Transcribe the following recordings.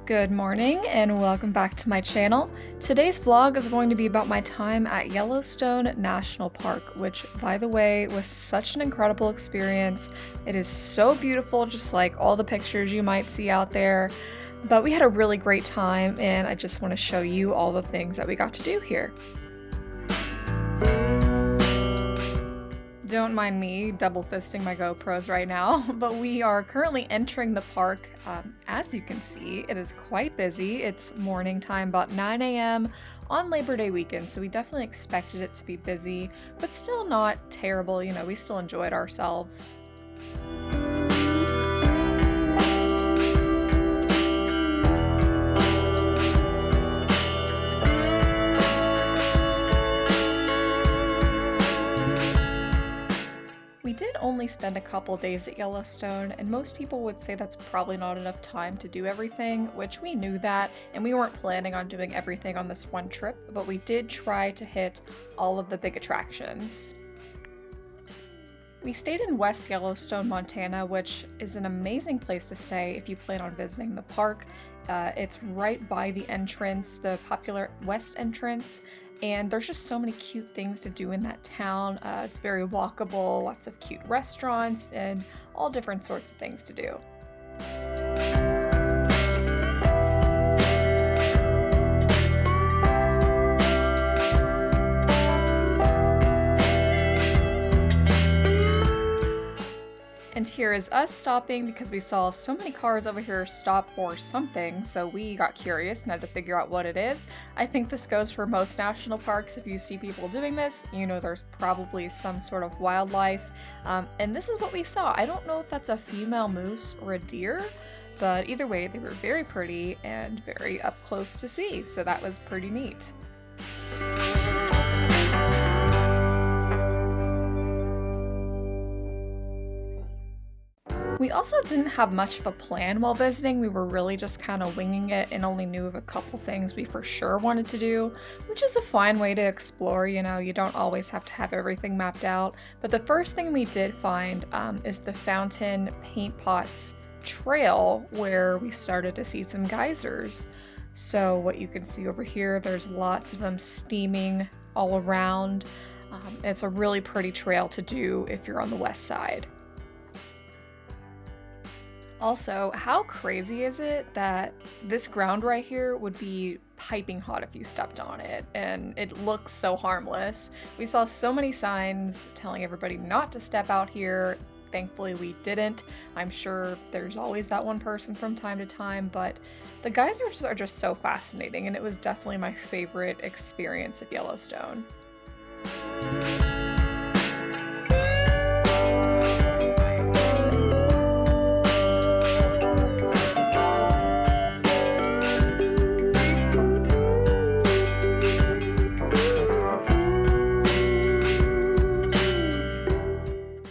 Good morning and welcome back to my channel. Today's vlog is going to be about my time at Yellowstone National Park, which, by the way, was such an incredible experience. It is so beautiful, just like all the pictures you might see out there. But we had a really great time and I just want to show you all the things that we got to do here. Don't mind me double fisting my GoPros right now, but we are currently entering the park. As you can see, it is quite busy. It's morning time, about 9 a.m. on Labor Day weekend, so we definitely expected it to be busy, but still not terrible. You know, we still enjoyed ourselves. We did only spend a couple days at Yellowstone, and most people would say that's probably not enough time to do everything, which we knew that, and we weren't planning on doing everything on this one trip, but we did try to hit all of the big attractions. We stayed in West Yellowstone, Montana, which is an amazing place to stay if you plan on visiting the park. It's right by the entrance, the popular west entrance, and there's just so many cute things to do in that town. It's very walkable, lots of cute restaurants, and all different sorts of things to do. And here is us stopping because we saw so many cars over here stop for something, so we got curious and had to figure out what it is. I think this goes for most national parks. If you see people doing this, you know there's probably some sort of wildlife. And this is what we saw. I don't know if that's a female moose or a deer, but either way, they were very pretty and very up close to see, so that was pretty neat. We also didn't have much of a plan while visiting. We were really just kind of winging it and only knew of a couple things we for sure wanted to do, which is a fine way to explore. You know, you don't always have to have everything mapped out. But the first thing we did find is the Fountain Paint Pots Trail, where we started to see some geysers. So what you can see over here, there's lots of them steaming all around. It's a really pretty trail to do if you're on the west side. Also, how crazy is it that this ground right here would be piping hot if you stepped on it, and it looks so harmless. We saw so many signs telling everybody not to step out here. Thankfully we didn't. I'm sure there's always that one person from time to time, but the geysers are just so fascinating, and it was definitely my favorite experience of Yellowstone.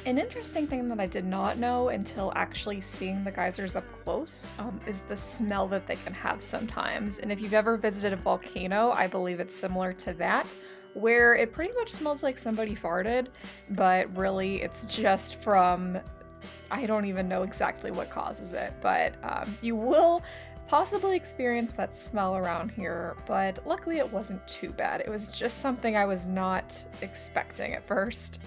An interesting thing that I did not know until actually seeing the geysers up close is the smell that they can have sometimes. And if you've ever visited a volcano, I believe it's similar to that, where it pretty much smells like somebody farted, but really it's just from, I don't even know exactly what causes it, but you will possibly experience that smell around here, but luckily it wasn't too bad. It was just something I was not expecting at first.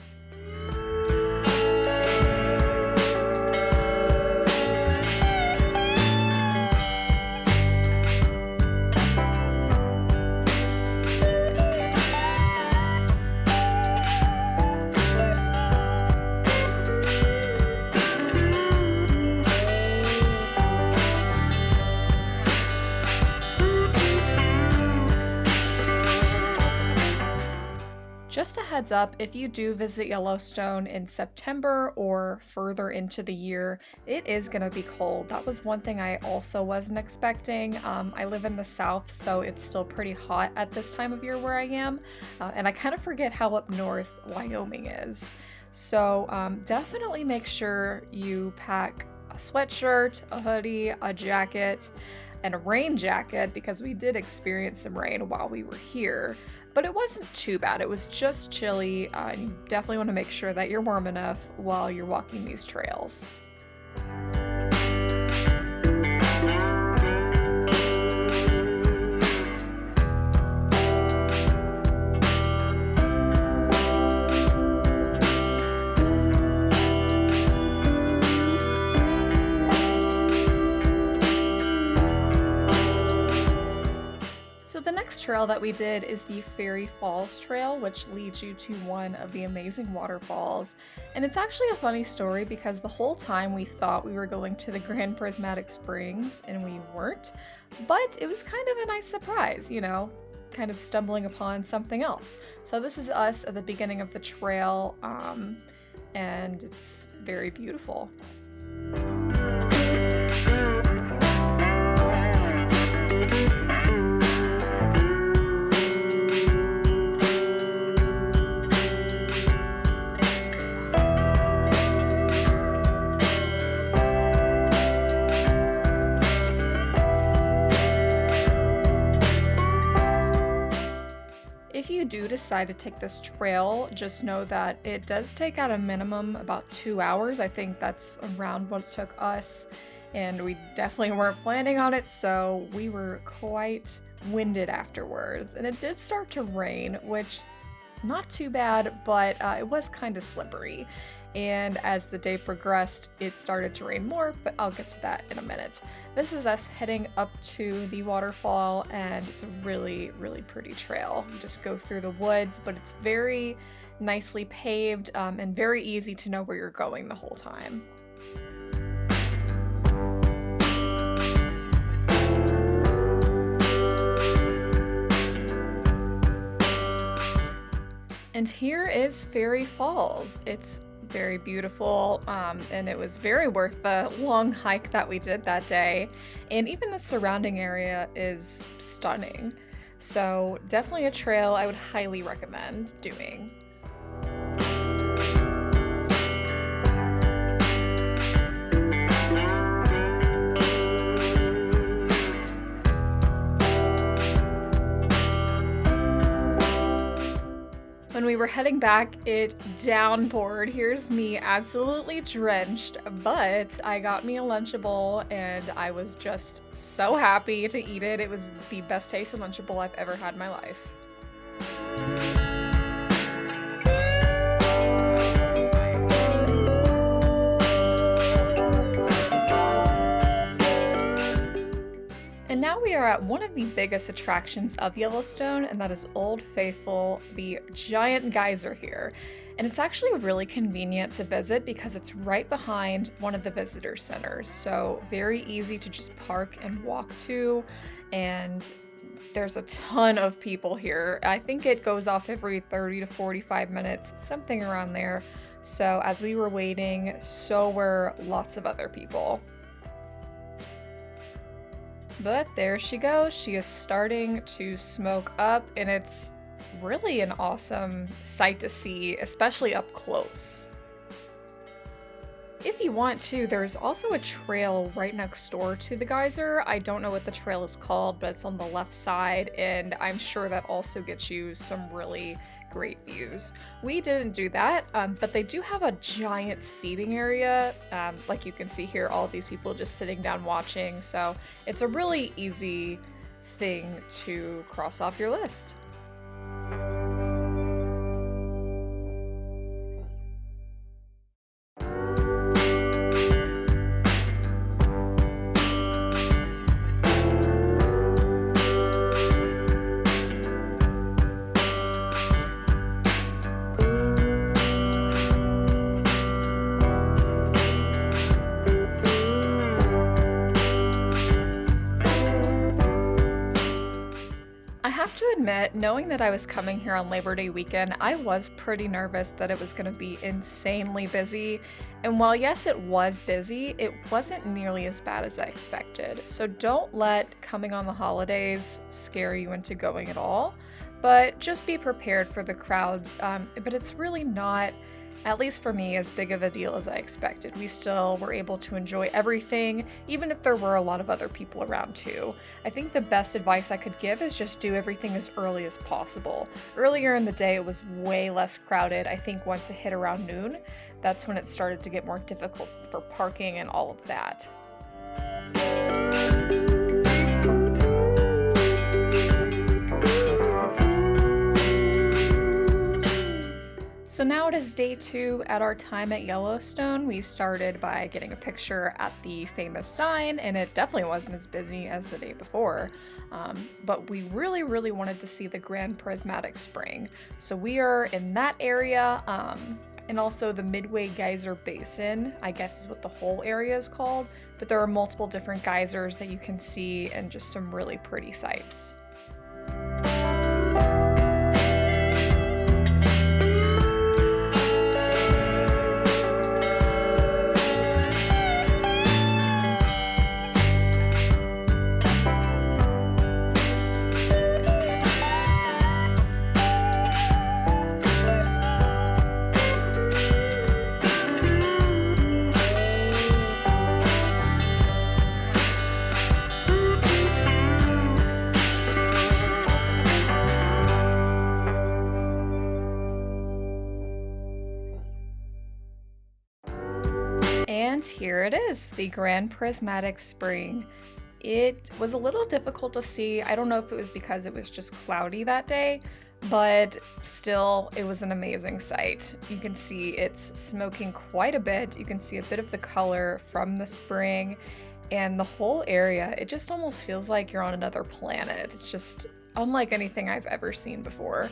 Just a heads up, if you do visit Yellowstone in September or further into the year, it is going to be cold. That was one thing I also wasn't expecting. I live in the south, so it's still pretty hot at this time of year where I am, and I kind of forget how up north Wyoming is. So definitely make sure you pack a sweatshirt, a hoodie, a jacket, and a rain jacket, because we did experience some rain while we were here. But it wasn't too bad. It was just chilly, and you definitely want to make sure that you're warm enough while you're walking these trails. next trail that we did is the Fairy Falls Trail, which leads you to one of the amazing waterfalls. And it's actually a funny story because the whole time we thought we were going to the Grand Prismatic Springs and we weren't, but it was kind of a nice surprise, kind of stumbling upon something else. So this is us at the beginning of the trail, and it's very beautiful. If you do decide to take this trail, just know that it does take at a minimum about 2 hours. I think that's around what it took us, and we definitely weren't planning on it, so we were quite winded afterwards. And it did start to rain, which not too bad, but it was kind of slippery. And as the day progressed, it started to rain more, but I'll get to that in a minute. This is us heading up to the waterfall, and it's a really, really pretty trail. You just go through the woods, but it's very nicely paved, and very easy to know where you're going the whole time. And here is Fairy Falls. It's very beautiful, and it was very worth the long hike that we did that day, and even the surrounding area is stunning, so definitely a trail I would highly recommend doing. When we were heading back, it downpoured. Here's me absolutely drenched, but I got me a Lunchable and I was just so happy to eat it. It was the best tasting Lunchable I've ever had in my life. And now we are at one of the biggest attractions of Yellowstone, and that is Old Faithful, the giant geyser here. And it's actually really convenient to visit because it's right behind one of the visitor centers. So very easy to just park and walk to, and there's a ton of people here. I think it goes off every 30 to 45 minutes, something around there. So as we were waiting, so were lots of other people. But there she goes. She is starting to smoke up, and it's really an awesome sight to see, especially up close. If you want to, there's also a trail right next door to the geyser. I don't know what the trail is called, but it's on the left side, and I'm sure that also gets you some really great views. We didn't do that, but they do have a giant seating area. Like you can see here, all of these people just sitting down watching, so it's a really easy thing to cross off your list. Admit, knowing that I was coming here on Labor Day weekend, I was pretty nervous that it was going to be insanely busy. And while yes, it was busy, it wasn't nearly as bad as I expected. So don't let coming on the holidays scare you into going at all, but just be prepared for the crowds. But it's really not, at least for me, as big of a deal as I expected. We still were able to enjoy everything, even if there were a lot of other people around too. I think the best advice I could give is just do everything as early as possible. Earlier in the day, it was way less crowded. I think once it hit around noon, that's when it started to get more difficult for parking and all of that. So now it is day 2 at our time at Yellowstone. We started by getting a picture at the famous sign, and it definitely wasn't as busy as the day before. But we really wanted to see the Grand Prismatic Spring. So we are in that area, and also the Midway Geyser Basin, I guess is what the whole area is called. But there are multiple different geysers that you can see and just some really pretty sights. And here it is, the Grand Prismatic Spring. It was a little difficult to see. I don't know if it was because it was just cloudy that day, but still, it was an amazing sight. You can see it's smoking quite a bit. You can see a bit of the color from the spring, and the whole area, it just almost feels like you're on another planet. It's just unlike anything I've ever seen before.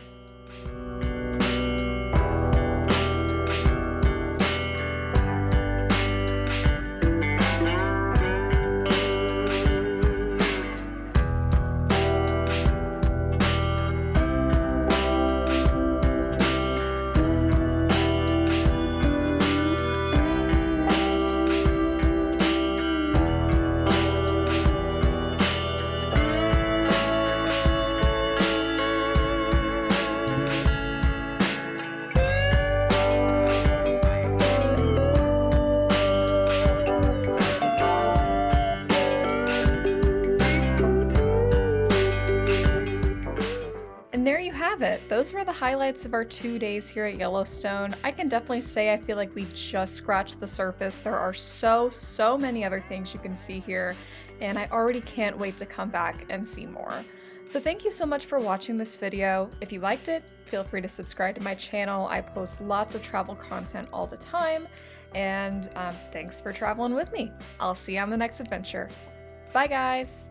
And there you have it. Those were the highlights of our 2 days here at Yellowstone. I can definitely say I feel like we just scratched the surface. There are so many other things you can see here, and I already can't wait to come back and see more. So thank you so much for watching this video. If you liked it, feel free to subscribe to my channel. I post lots of travel content all the time, and thanks for traveling with me. I'll see you on the next adventure. Bye guys!